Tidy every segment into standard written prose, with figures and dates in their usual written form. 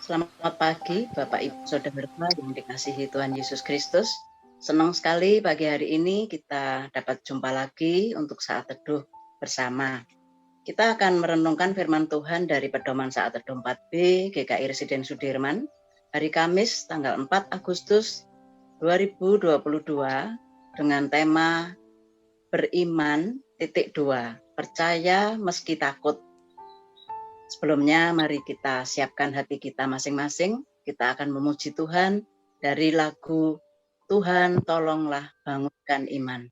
Selamat pagi Bapak Ibu Saudara yang dikasihi Tuhan Yesus Kristus. Senang sekali pagi hari ini kita dapat jumpa lagi untuk saat teduh bersama. Kita akan merenungkan firman Tuhan dari pedoman saat teduh 4B GKI Residen Sudirman hari Kamis tanggal 4 Agustus 2022 dengan tema Beriman .2 Percaya meski takut. Sebelumnya mari kita siapkan hati kita masing-masing. Kita akan memuji Tuhan dari lagu Tuhan tolonglah bangunkan iman.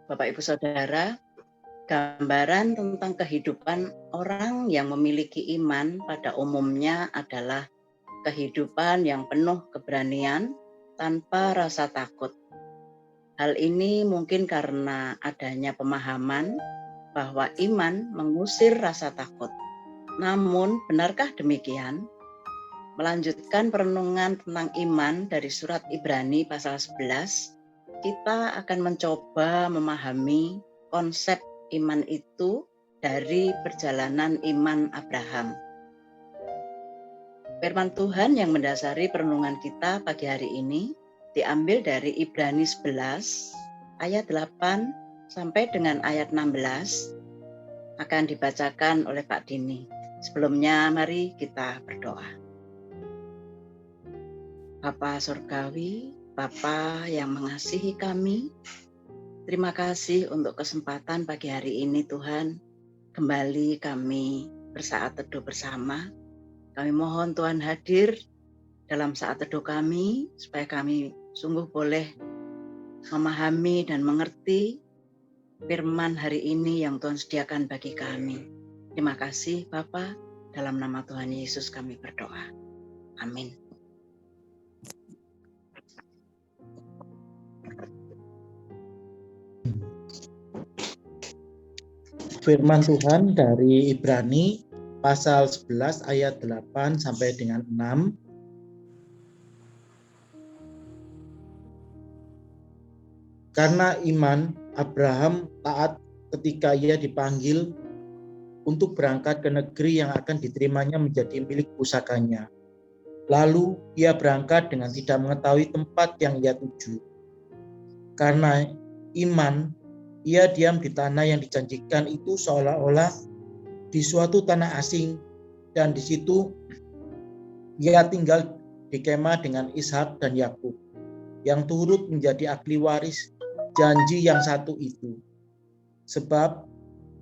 Bapak Ibu Saudara, gambaran tentang kehidupan orang yang memiliki iman pada umumnya adalah kehidupan yang penuh keberanian tanpa rasa takut. Hal ini mungkin karena adanya pemahaman bahwa iman mengusir rasa takut. Namun, benarkah demikian? Melanjutkan perenungan tentang iman dari surat Ibrani pasal 11, kita akan mencoba memahami konsep iman itu dari perjalanan iman Abraham. Firman Tuhan yang mendasari perenungan kita pagi hari ini diambil dari Ibrani 11 ayat 8 sampai dengan ayat 16 akan dibacakan oleh Pak Dini. Sebelumnya mari kita berdoa. Bapa Surgawi, Bapa yang mengasihi kami, terima kasih untuk kesempatan pagi hari ini Tuhan. Kembali kami bersaat teduh bersama. Kami mohon Tuhan hadir dalam saat teduh kami, supaya kami sungguh boleh memahami dan mengerti firman hari ini yang Tuhan sediakan bagi kami. Terima kasih Bapa, dalam nama Tuhan Yesus kami berdoa. Amin. Firman Tuhan dari Ibrani pasal 11 ayat 8 sampai dengan 6. Karena iman, Abraham taat ketika ia dipanggil untuk berangkat ke negeri yang akan diterimanya menjadi milik pusakanya. Lalu ia berangkat dengan tidak mengetahui tempat yang ia tuju. Karena iman, ia diam di tanah yang dijanjikan itu seolah-olah di suatu tanah asing, dan di situ ia tinggal di kemah dengan Ishak dan Yakub, yang turut menjadi ahli waris janji yang satu itu. Sebab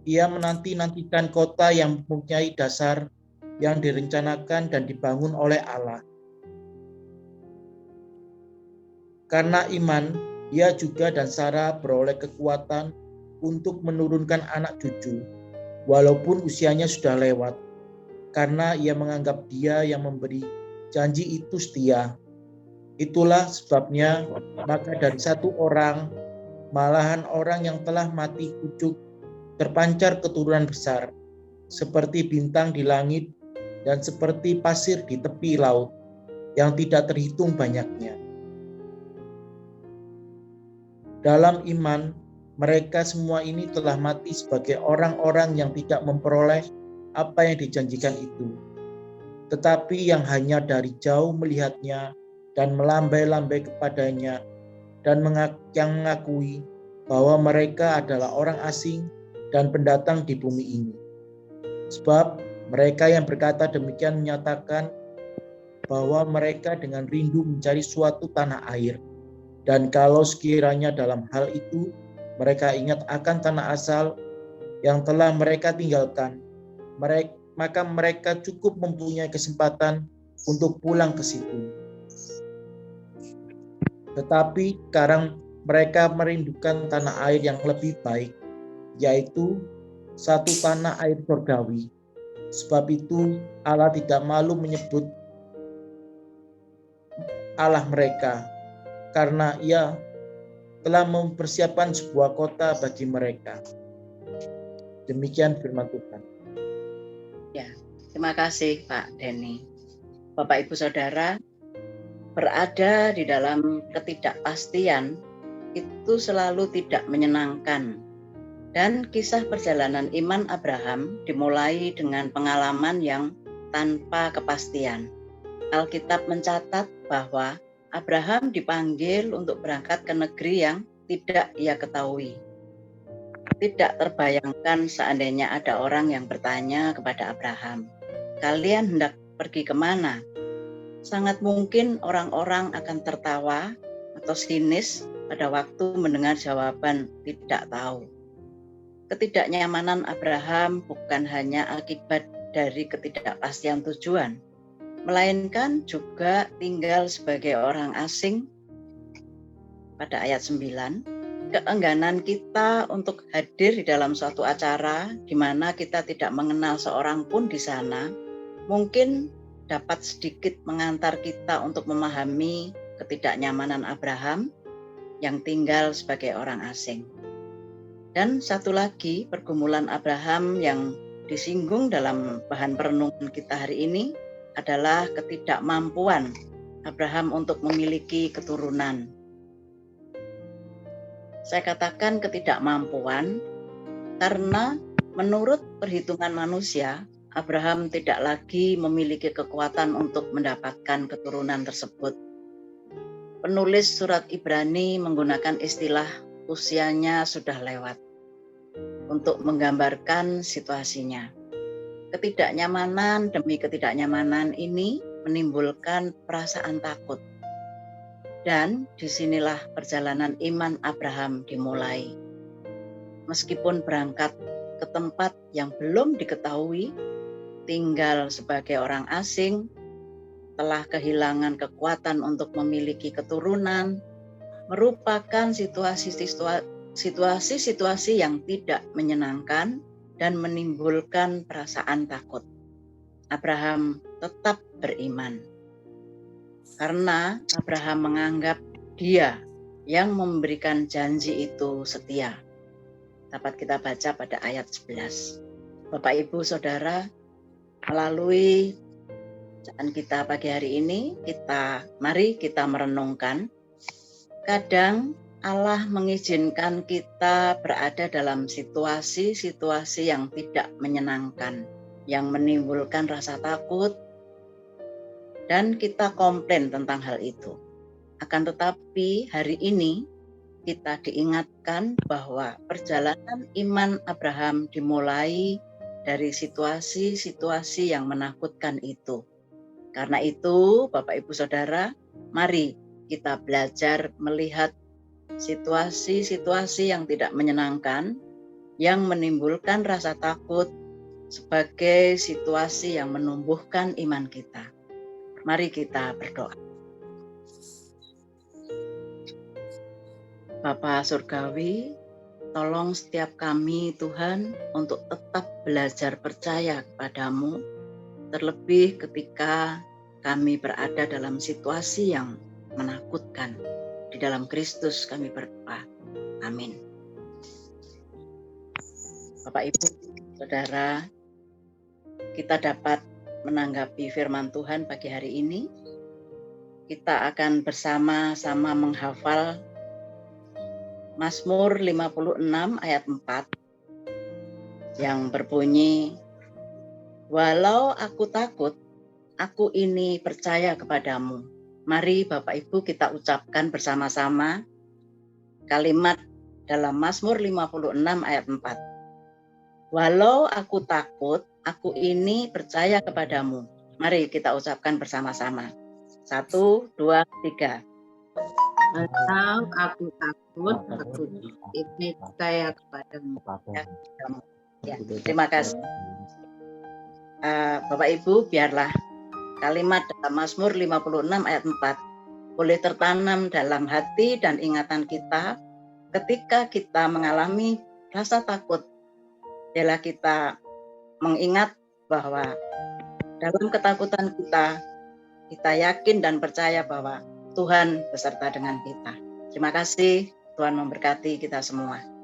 ia menanti-nantikan kota yang mempunyai dasar yang direncanakan dan dibangun oleh Allah. Karena iman, ia juga dan Sarah beroleh kekuatan untuk menurunkan anak cucu, walaupun usianya sudah lewat, karena ia menganggap Dia yang memberi janji itu setia. Itulah sebabnya, maka dari satu orang, malahan orang yang telah mati kucuk, terpancar keturunan besar, seperti bintang di langit dan seperti pasir di tepi laut, yang tidak terhitung banyaknya. Dalam iman, mereka semua ini telah mati sebagai orang-orang yang tidak memperoleh apa yang dijanjikan itu, tetapi yang hanya dari jauh melihatnya dan melambai-lambai kepadanya, dan yang mengakui bahwa mereka adalah orang asing dan pendatang di bumi ini. Sebab mereka yang berkata demikian menyatakan bahwa mereka dengan rindu mencari suatu tanah air. Dan kalau sekiranya dalam hal itu mereka ingat akan tanah asal yang telah mereka tinggalkan, maka mereka cukup mempunyai kesempatan untuk pulang ke situ. Tetapi sekarang mereka merindukan tanah air yang lebih baik, yaitu satu tanah air surgawi. Sebab itu Allah tidak malu menyebut Allah mereka, karena Ia telah mempersiapkan sebuah kota bagi mereka. Demikian firman Tuhan. Ya, terima kasih Pak Denny. Bapak Ibu Saudara, berada di dalam ketidakpastian itu selalu tidak menyenangkan. Dan kisah perjalanan iman Abraham dimulai dengan pengalaman yang tanpa kepastian. Alkitab mencatat bahwa Abraham dipanggil untuk berangkat ke negeri yang tidak ia ketahui. Tidak terbayangkan seandainya ada orang yang bertanya kepada Abraham, "Kalian hendak pergi kemana?" Sangat mungkin orang-orang akan tertawa atau sinis pada waktu mendengar jawaban tidak tahu. Ketidaknyamanan Abraham bukan hanya akibat dari ketidakpastian tujuan, melainkan juga tinggal sebagai orang asing. Pada ayat 9, keengganan kita untuk hadir di dalam suatu acara di mana kita tidak mengenal seorang pun di sana, mungkin dapat sedikit mengantar kita untuk memahami ketidaknyamanan Abraham yang tinggal sebagai orang asing. Dan satu lagi, pergumulan Abraham yang disinggung dalam bahan perenungan kita hari ini adalah ketidakmampuan Abraham untuk memiliki keturunan. Saya katakan ketidakmampuan karena menurut perhitungan manusia, Abraham tidak lagi memiliki kekuatan untuk mendapatkan keturunan tersebut. Penulis surat Ibrani menggunakan istilah usianya sudah lewat untuk menggambarkan situasinya. Ketidaknyamanan demi ketidaknyamanan ini menimbulkan perasaan takut. Dan disinilah perjalanan iman Abraham dimulai. Meskipun berangkat ke tempat yang belum diketahui, tinggal sebagai orang asing, telah kehilangan kekuatan untuk memiliki keturunan, merupakan situasi-situasi yang tidak menyenangkan dan menimbulkan perasaan takut. Abraham tetap beriman. Karena Abraham menganggap Dia yang memberikan janji itu setia. Dapat kita baca pada ayat 11. Bapak Ibu Saudara, melalui bacaan kita pagi hari ini, mari kita merenungkan. Kadang Allah mengizinkan kita berada dalam situasi-situasi yang tidak menyenangkan, yang menimbulkan rasa takut, dan kita komplain tentang hal itu. Akan tetapi hari ini kita diingatkan bahwa perjalanan iman Abraham dimulai dari situasi-situasi yang menakutkan itu. Karena itu, Bapak Ibu Saudara, mari kita belajar melihat situasi-situasi yang tidak menyenangkan, yang menimbulkan rasa takut sebagai situasi yang menumbuhkan iman kita. Mari kita berdoa. Bapa Surgawi, tolong setiap kami Tuhan untuk tetap belajar percaya kepadamu, terlebih ketika kami berada dalam situasi yang menakutkan. Di dalam Kristus kami berdoa. Amin. Bapak Ibu, Saudara, kita dapat menanggapi firman Tuhan pagi hari ini. Kita akan bersama-sama menghafal Mazmur 56 ayat 4 yang berbunyi, walau aku takut, aku ini percaya kepadamu. Mari Bapak Ibu kita ucapkan bersama-sama kalimat dalam Mazmur 56 ayat 4. Walau aku takut, aku ini percaya kepadamu. Mari kita ucapkan bersama-sama. 1, 2, 3. Walau aku takut, aku ini percaya kepadamu. Ya, terima kasih. Bapak Ibu, biarlah kalimat dalam Mazmur 56 ayat 4 boleh tertanam dalam hati dan ingatan kita ketika kita mengalami rasa takut. Biarlah kita mengingat bahwa dalam ketakutan kita yakin dan percaya bahwa Tuhan beserta dengan kita. Terima kasih, Tuhan memberkati kita semua.